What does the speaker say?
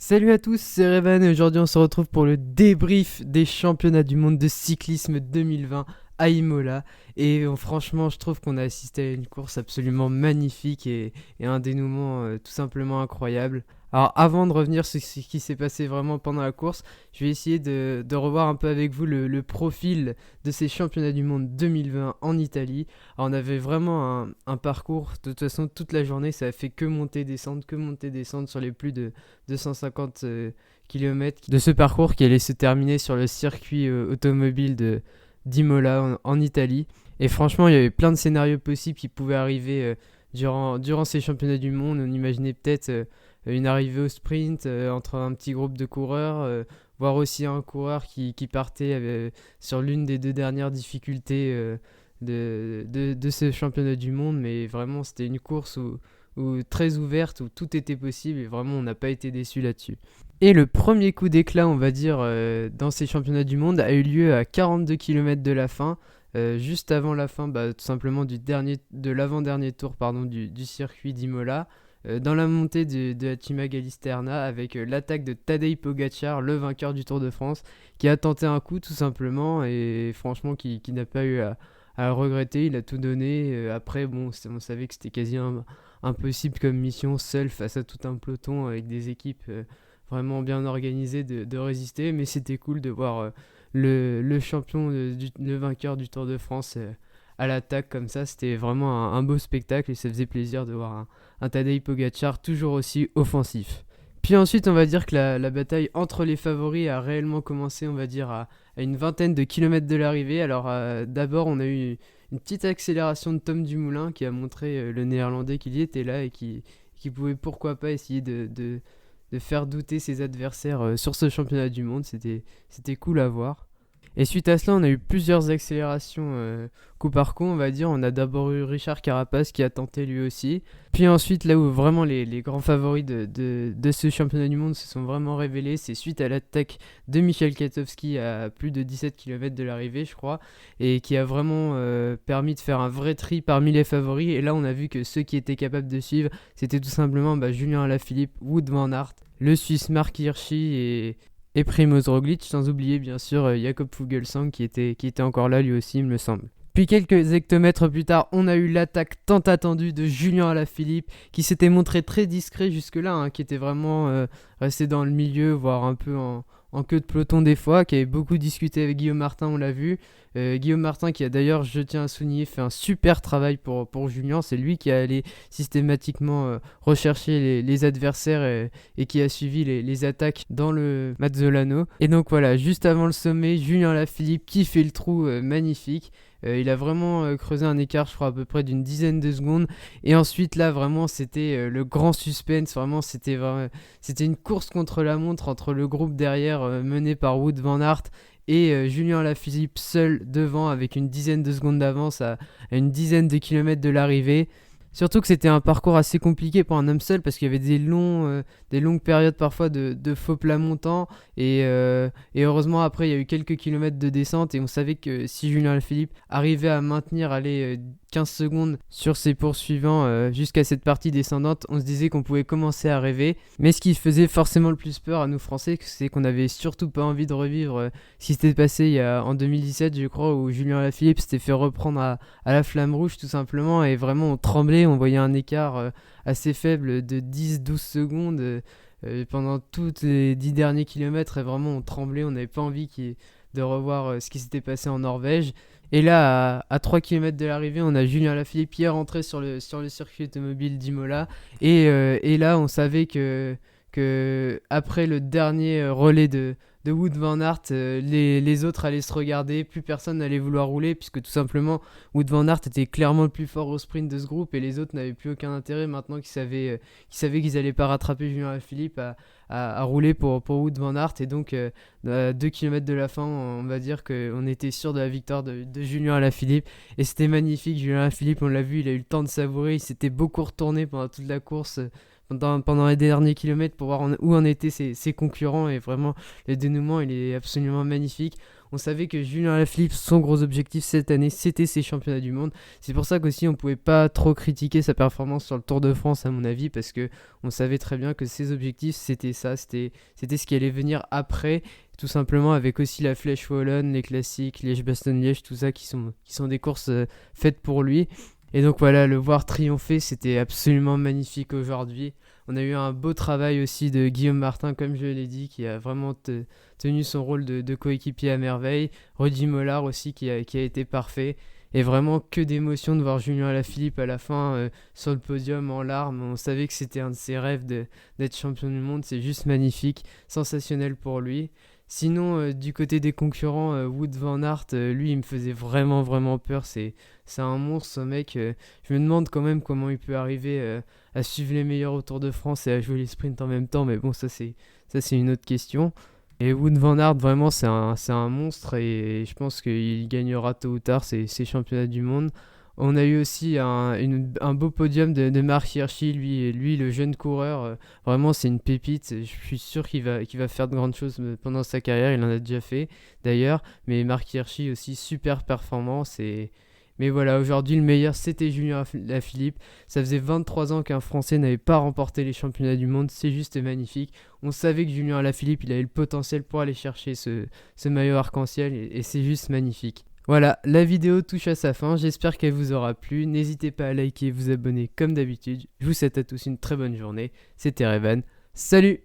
Salut à tous, c'est Revan et aujourd'hui on se retrouve pour le débrief des championnats du monde de cyclisme 2020 à Imola. Et franchement, je trouve qu'on a assisté à une course absolument magnifique et un dénouement tout simplement incroyable. Alors avant de revenir sur ce qui s'est passé vraiment pendant la course, je vais essayer de revoir un peu avec vous le profil de ces championnats du monde 2020 en Italie. Alors on avait vraiment un parcours, de toute façon toute la journée ça a fait que monter, descendre sur les plus de 250 km de ce parcours qui allait se terminer sur le circuit automobile d'Imola en Italie. Et franchement, il y avait plein de scénarios possibles qui pouvaient arriver durant ces championnats du monde. On imaginait peut-être une arrivée au sprint entre un petit groupe de coureurs, voire aussi un coureur qui partait sur l'une des deux dernières difficultés de ce championnat du monde. Mais vraiment, c'était une course où très ouverte, où tout était possible et vraiment, on n'a pas été déçus là-dessus. Et le premier coup d'éclat, on va dire, dans ces championnats du monde a eu lieu à 42 km de la fin, juste avant la fin, tout simplement de l'avant-dernier tour du circuit d'Imola, dans la montée de la Cima Gallisterna, avec l'attaque de Tadej Pogacar, le vainqueur du Tour de France, qui a tenté un coup tout simplement, et franchement qui n'a pas eu à regretter, il a tout donné. Après, bon, on savait que c'était quasi impossible comme mission, seul face à tout un peloton avec des équipes vraiment bien organisées de résister, mais c'était cool de voir le champion, le vainqueur du Tour de France à l'attaque comme ça. C'était vraiment un beau spectacle et ça faisait plaisir de voir un Tadej Pogacar toujours aussi offensif. Puis ensuite, on va dire que la bataille entre les favoris a réellement commencé, on va dire, à une vingtaine de kilomètres de l'arrivée. Alors d'abord, on a eu une petite accélération de Tom Dumoulin qui a montré le néerlandais qu'il y était là et qui pouvait pourquoi pas essayer de faire douter ses adversaires sur ce championnat du monde. C'était cool à voir. Et suite à cela, on a eu plusieurs accélérations coup par coup, on va dire. On a d'abord eu Richard Carapace qui a tenté lui aussi. Puis ensuite, là où vraiment les grands favoris de ce championnat du monde se sont vraiment révélés, c'est suite à l'attaque de Michel Kwiatkowski à plus de 17 km de l'arrivée, je crois, et qui a vraiment permis de faire un vrai tri parmi les favoris. Et là, on a vu que ceux qui étaient capables de suivre, c'était tout simplement Julien Alaphilippe, Wout van Aert, le Suisse Marc Hirschi et Primoz Roglic, sans oublier bien sûr Jakob Fuglsang qui était encore là lui aussi, il me semble. Puis quelques hectomètres plus tard, on a eu l'attaque tant attendue de Julien Alaphilippe qui s'était montré très discret jusque-là, qui était vraiment resté dans le milieu, voire un peu en queue de peloton des fois, qui avait beaucoup discuté avec Guillaume Martin, on l'a vu. Guillaume Martin qui a d'ailleurs, je tiens à souligner, fait un super travail pour Julien. C'est lui qui a allé systématiquement rechercher les adversaires et qui a suivi les attaques dans le Mazzolano. Et donc voilà, juste avant le sommet, Julien Alaphilippe qui fait le trou magnifique. Il a vraiment creusé un écart, je crois, à peu près d'une dizaine de secondes. Et ensuite, là, vraiment, c'était le grand suspense. Vraiment, c'était une course contre la montre entre le groupe derrière, mené par Wout van Aert, et Julien Alaphilippe seul devant avec une dizaine de secondes d'avance à une dizaine de kilomètres de l'arrivée. Surtout que c'était un parcours assez compliqué pour un homme seul parce qu'il y avait des longues périodes parfois de faux plats montants et heureusement après il y a eu quelques kilomètres de descente et on savait que si Julien Alaphilippe arrivait à maintenir 15 secondes sur ses poursuivants jusqu'à cette partie descendante, on se disait qu'on pouvait commencer à rêver. Mais ce qui faisait forcément le plus peur à nous Français, c'est qu'on avait surtout pas envie de revivre ce qui s'était passé en 2017 je crois, où Julien Alaphilippe s'était fait reprendre à la flamme rouge tout simplement, et vraiment on tremblait, on voyait un écart assez faible de 10-12 secondes pendant tous les 10 derniers kilomètres, et vraiment on tremblait, on n'avait pas envie de revoir ce qui s'était passé en Norvège. Et là, à 3 km de l'arrivée, on a Julien Alaphilippe qui est rentré sur le circuit automobile d'Imola. Et là, on savait que après le dernier relais de Wout van Aert, les autres allaient se regarder, plus personne n'allait vouloir rouler, puisque tout simplement, Wout van Aert était clairement le plus fort au sprint de ce groupe, et les autres n'avaient plus aucun intérêt maintenant qu'ils n'allaient pas rattraper Julien Alaphilippe à rouler pour Wout van Aert. Et donc, à 2 km de la fin, on va dire qu'on était sûr de la victoire de Julien Alaphilippe, et c'était magnifique. Julien Alaphilippe, on l'a vu, il a eu le temps de savourer, il s'était beaucoup retourné pendant toute la course, pendant les derniers kilomètres pour voir où en étaient ses concurrents, et vraiment le dénouement il est absolument magnifique. On savait que Julien Alaphilippe, son gros objectif cette année, c'était ses championnats du monde. C'est pour ça qu'aussi on pouvait pas trop critiquer sa performance sur le Tour de France à mon avis, parce que on savait très bien que ses objectifs c'était ça, c'était ce qui allait venir après, tout simplement avec aussi la Flèche Wallonne, les classiques, Liège-Bastogne-Liège, tout ça qui sont des courses faites pour lui. Et donc voilà, le voir triompher, c'était absolument magnifique aujourd'hui. On a eu un beau travail aussi de Guillaume Martin, comme je l'ai dit, qui a vraiment tenu son rôle de coéquipier à merveille. Rudy Mollard aussi, qui a été parfait. Et vraiment que d'émotion de voir Julien Alaphilippe à la fin sur le podium en larmes. On savait que c'était un de ses rêves d'être champion du monde. C'est juste magnifique, sensationnel pour lui. Sinon, du côté des concurrents, Wout van Aert, lui, il me faisait vraiment, vraiment peur. C'est un monstre, ce mec. Je me demande quand même comment il peut arriver à suivre les meilleurs au Tour de France et à jouer les sprints en même temps. Mais bon, ça c'est une autre question. Et Wout van Aert, vraiment, c'est un monstre et je pense qu'il gagnera tôt ou tard ses championnats du monde. On a eu aussi un beau podium de Marc Hirschi, lui, le jeune coureur. Vraiment, c'est une pépite. Je suis sûr qu'il va faire de grandes choses pendant sa carrière. Il en a déjà fait, d'ailleurs. Mais Marc Hirschi aussi, super performance. Mais voilà, aujourd'hui, le meilleur, c'était Julien Alaphilippe. Ça faisait 23 ans qu'un Français n'avait pas remporté les championnats du monde. C'est juste magnifique. On savait que Julien Alaphilippe, il avait le potentiel pour aller chercher ce maillot arc-en-ciel. Et c'est juste magnifique. Voilà, la vidéo touche à sa fin, j'espère qu'elle vous aura plu, n'hésitez pas à liker et vous abonner comme d'habitude, je vous souhaite à tous une très bonne journée, c'était Revan, salut!